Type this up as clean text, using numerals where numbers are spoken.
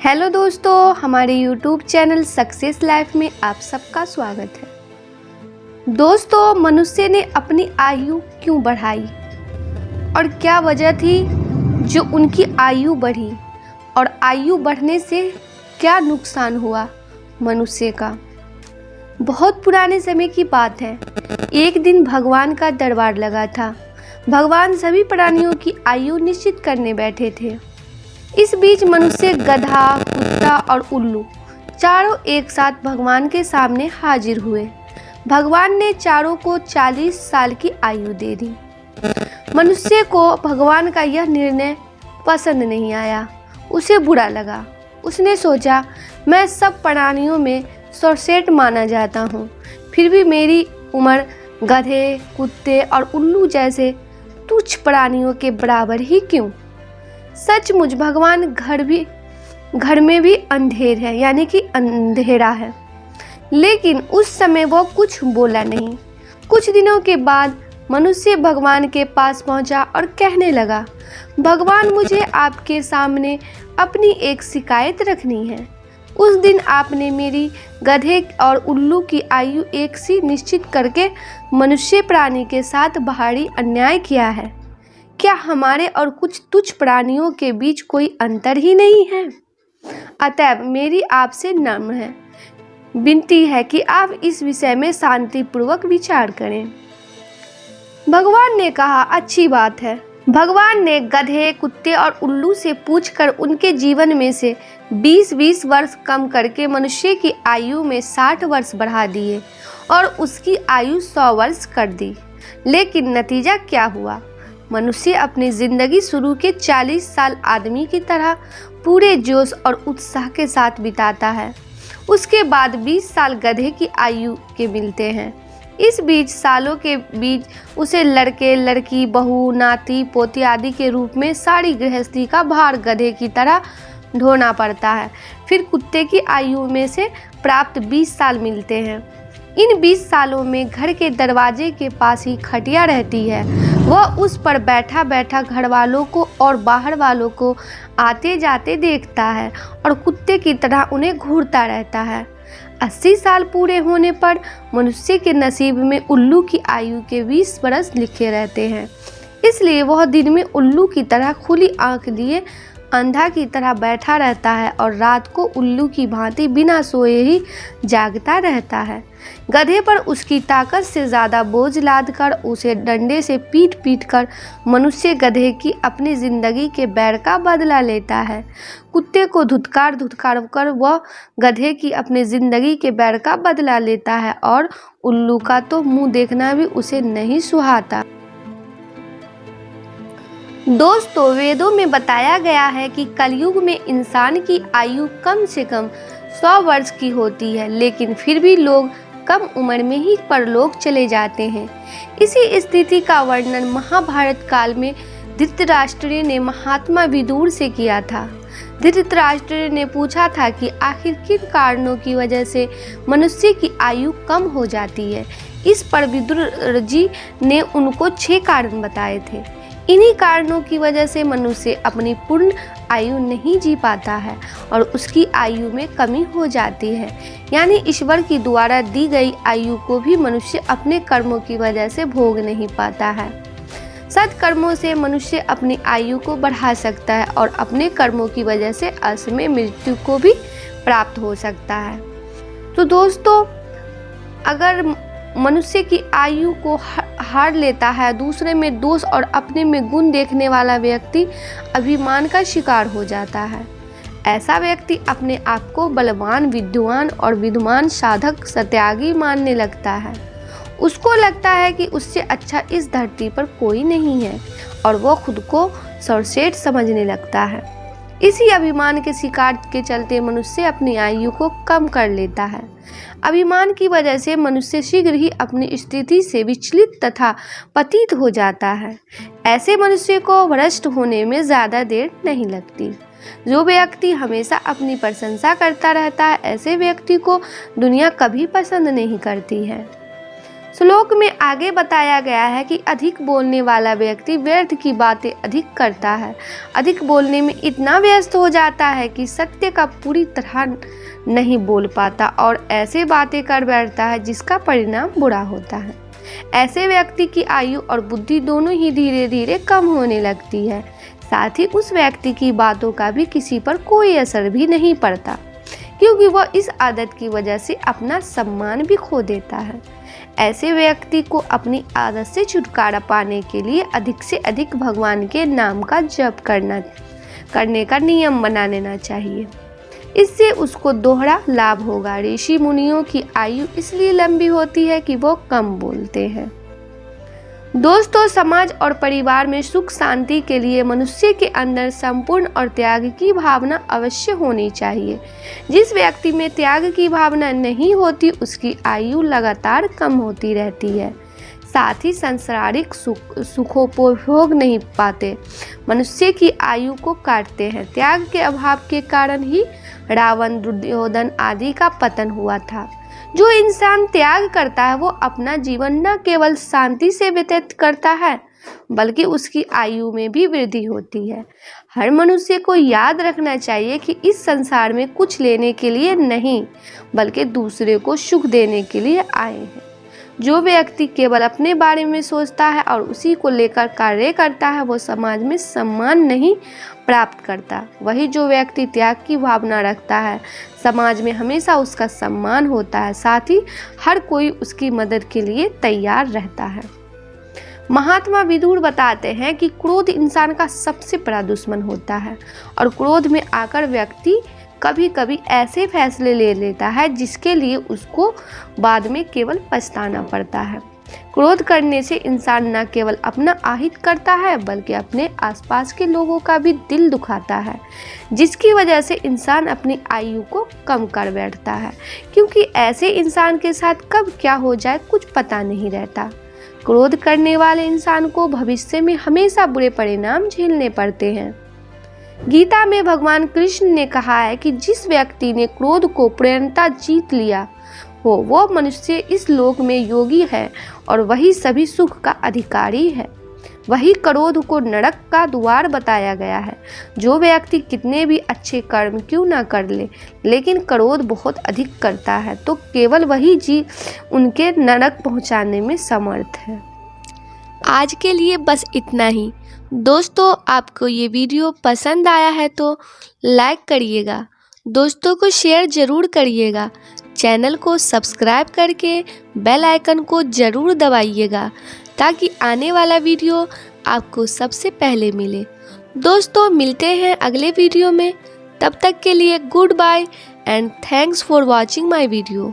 Hello दोस्तों, हमारे YouTube channel success life में आप सबका स्वागत है। दोस्तों, मनुष्य ने अपनी आयु क्यों बढ़ाई और क्या वजह थी जो उनकी आयु बढ़ी और आयु बढ़ने से क्या नुकसान हुआ मनुष्य का। बहुत पुराने समय की बात है। एक दिन भगवान का दरबार लगा था। भगवान सभी प्राणियों की आयु निश्चित करने बैठे थे। इस बीच मनुष्य, गधा, कुत्ता और उल्लू चारों एक साथ भगवान के सामने हाजिर हुए। भगवान ने चारों को 40 साल की आयु दे दी। मनुष्य को भगवान का यह निर्णय पसंद नहीं आया, उसे बुरा लगा। उसने सोचा, मैं सब प्राणियों में सर्वश्रेष्ठ माना जाता हूँ, फिर भी मेरी उम्र गधे, कुत्ते और उल्लू जैसे तुच्छ प्राणियों के बराबर ही क्यों। सचमुच भगवान घर में भी अंधेर है, यानी कि अंधेरा है। लेकिन उस समय वो कुछ बोला नहीं। कुछ दिनों के बाद मनुष्य भगवान के पास पहुंचा और कहने लगा, भगवान, मुझे आपके सामने अपनी एक शिकायत रखनी है। उस दिन आपने मेरी गधे और उल्लू की आयु एक सी निश्चित करके मनुष्य प्राणी के साथ भारी अन्याय किया है। क्या हमारे और कुछ तुच्छ प्राणियों के बीच कोई अंतर ही नहीं है? अतएव मेरी आपसे नम्र विनती है कि आप इस विषय में शांतिपूर्वक विचार करें। भगवान ने कहा, अच्छी बात है। भगवान ने गधे, कुत्ते और उल्लू से पूछकर उनके जीवन में से 20-20 वर्ष कम करके मनुष्य की आयु में 60 वर्ष बढ़ा दिए और उसकी आयु 100 वर्ष कर दी। लेकिन नतीजा क्या हुआ? मनुष्य अपनी जिंदगी शुरू के 40 साल आदमी की तरह पूरे जोश और उत्साह के साथ बिताता है। उसके बाद 20 साल गधे की आयु के मिलते हैं। इस बीच सालों के बीच उसे लड़के, लड़की, बहू, नाती, पोती आदि के रूप में सारी गृहस्थी का भार गधे की तरह ढोना पड़ता है। फिर कुत्ते की आयु में से प्राप्त 20 साल मिलते हैं। इन 20 सालों में घर के दरवाजे के पास ही खटिया रहती है। वह उस पर बैठा बैठा घर वालों को और बाहर वालों को आते जाते देखता है और कुत्ते की तरह उन्हें घूरता रहता है। 80 साल पूरे होने पर मनुष्य के नसीब में उल्लू की आयु के 20 बरस लिखे रहते हैं। इसलिए वह दिन में उल्लू की तरह खुली आंख लिए अंधा की तरह बैठा रहता है और रात को उल्लू की भांति बिना सोए ही जागता रहता है। गधे पर उसकी ताकत से ज़्यादा बोझ लाद कर उसे डंडे से पीट पीट कर मनुष्य गधे की अपनी ज़िंदगी के बैर का बदला लेता है। कुत्ते को धुतकार धुतकार कर वह गधे की अपनी ज़िंदगी के बैर का बदला लेता है और उल्लू का तो मुँह देखना भी उसे नहीं सुहाता। दोस्तों, वेदों में बताया गया है कि कलयुग में इंसान की आयु कम से कम 100 वर्ष की होती है, लेकिन फिर भी लोग कम उम्र में ही परलोक चले जाते हैं। इसी स्थिति का वर्णन महाभारत काल में धृतराष्ट्र ने महात्मा विदुर से किया था। धृतराष्ट्र ने पूछा था कि आखिर किन कारणों की वजह से मनुष्य की आयु कम हो जाती है। इस पर विदुर जी ने उनको 6 कारण बताए थे। इन्हीं कारणों की वजह से मनुष्य अपनी पूर्ण आयु नहीं जी पाता है और उसकी आयु में कमी हो जाती है। यानी ईश्वर की द्वारा दी गई आयु को भी मनुष्य अपने कर्मों की वजह से भोग नहीं पाता है। सत्कर्मों से मनुष्य अपनी आयु को बढ़ा सकता है और अपने कर्मों की वजह से असमय मृत्यु को भी प्राप्त हो सकता है। तो दोस्तों, अगर मनुष्य की आयु को हार लेता है, दूसरे में दोष और अपने में गुण देखने वाला व्यक्ति अभिमान का शिकार हो जाता है। ऐसा व्यक्ति अपने आप को बलवान, विद्वान और विद्वान, साधक, सत्यागी मानने लगता है। उसको लगता है कि उससे अच्छा इस धरती पर कोई नहीं है और वो खुद को सर्वश्रेष्ठ समझने लगता है। इसी अभिमान के शिकार के चलते मनुष्य अपनी आयु को कम कर लेता है। अभिमान की वजह से मनुष्य शीघ्र ही अपनी स्थिति से विचलित तथा पतित हो जाता है। ऐसे मनुष्य को भ्रष्ट होने में ज़्यादा देर नहीं लगती। जो व्यक्ति हमेशा अपनी प्रशंसा करता रहता है, ऐसे व्यक्ति को दुनिया कभी पसंद नहीं करती है। श्लोक में आगे बताया गया है कि अधिक बोलने वाला व्यक्ति व्यर्थ की बातें अधिक करता है, अधिक बोलने में इतना व्यस्त हो जाता है कि सत्य का पूरी तरह नहीं बोल पाता और ऐसे बातें कर बैठता है जिसका परिणाम बुरा होता है। ऐसे व्यक्ति की आयु और बुद्धि दोनों ही धीरे धीरे कम होने लगती है। साथ ही उस व्यक्ति की बातों का भी किसी पर कोई असर भी नहीं पड़ता, क्योंकि वह इस आदत की वजह से अपना सम्मान भी खो देता है। ऐसे व्यक्ति को अपनी आदत से छुटकारा पाने के लिए अधिक से अधिक भगवान के नाम का जप करने का नियम बना लेना चाहिए। इससे उसको दोहरा लाभ होगा। ऋषि मुनियों की आयु इसलिए लंबी होती है कि वो कम बोलते हैं। दोस्तों, समाज और परिवार में सुख शांति के लिए मनुष्य के अंदर संपूर्ण और त्याग की भावना अवश्य होनी चाहिए। जिस व्यक्ति में त्याग की भावना नहीं होती, उसकी आयु लगातार कम होती रहती है। साथ ही सांसारिक सुखोपभोग नहीं पाते, मनुष्य की आयु को काटते हैं। त्याग के अभाव के कारण ही रावण, दुर्योधन आदि का पतन हुआ था। जो इंसान त्याग करता है वो अपना जीवन न केवल शांति से व्यतीत करता है, बल्कि उसकी आयु में भी वृद्धि होती है। हर मनुष्य को याद रखना चाहिए कि इस संसार में कुछ लेने के लिए नहीं, बल्कि दूसरे को सुख देने के लिए आए हैं। जो व्यक्ति केवल अपने बारे में सोचता है और उसी को लेकर कार्य करता है, वो समाज में सम्मान नहीं प्राप्त करता। वही जो व्यक्ति त्याग की भावना रखता है, समाज में हमेशा उसका सम्मान होता है। साथ ही हर कोई उसकी मदद के लिए तैयार रहता है। महात्मा विदुर बताते हैं कि क्रोध इंसान का सबसे बड़ा दुश्मन होता है और क्रोध में आकर व्यक्ति कभी कभी ऐसे फैसले ले लेता है जिसके लिए उसको बाद में केवल पछताना पड़ता है। क्रोध करने से इंसान न केवल अपना अहित करता है, बल्कि अपने आसपास के लोगों का भी दिल दुखाता है, जिसकी वजह से इंसान अपनी आयु को कम कर बैठता है, क्योंकि ऐसे इंसान के साथ कब क्या हो जाए कुछ पता नहीं रहता। क्रोध करने वाले इंसान को भविष्य में हमेशा बुरे परिणाम झेलने पड़ते हैं। गीता में भगवान कृष्ण ने कहा है कि जिस व्यक्ति ने क्रोध को पूर्णतः जीत लिया हो, वो मनुष्य इस लोक में योगी है और वही सभी सुख का अधिकारी है। वही क्रोध को नरक का द्वार बताया गया है। जो व्यक्ति कितने भी अच्छे कर्म क्यों ना कर ले, लेकिन क्रोध बहुत अधिक करता है, तो केवल वही जीव उनके नरक पहुंचाने में समर्थ है। आज के लिए बस इतना ही। दोस्तों, आपको ये वीडियो पसंद आया है तो लाइक करिएगा, दोस्तों को शेयर ज़रूर करिएगा, चैनल को सब्सक्राइब करके बेल आइकन को ज़रूर दबाइएगा ताकि आने वाला वीडियो आपको सबसे पहले मिले। दोस्तों, मिलते हैं अगले वीडियो में। तब तक के लिए goodbye and thanks for watching my video.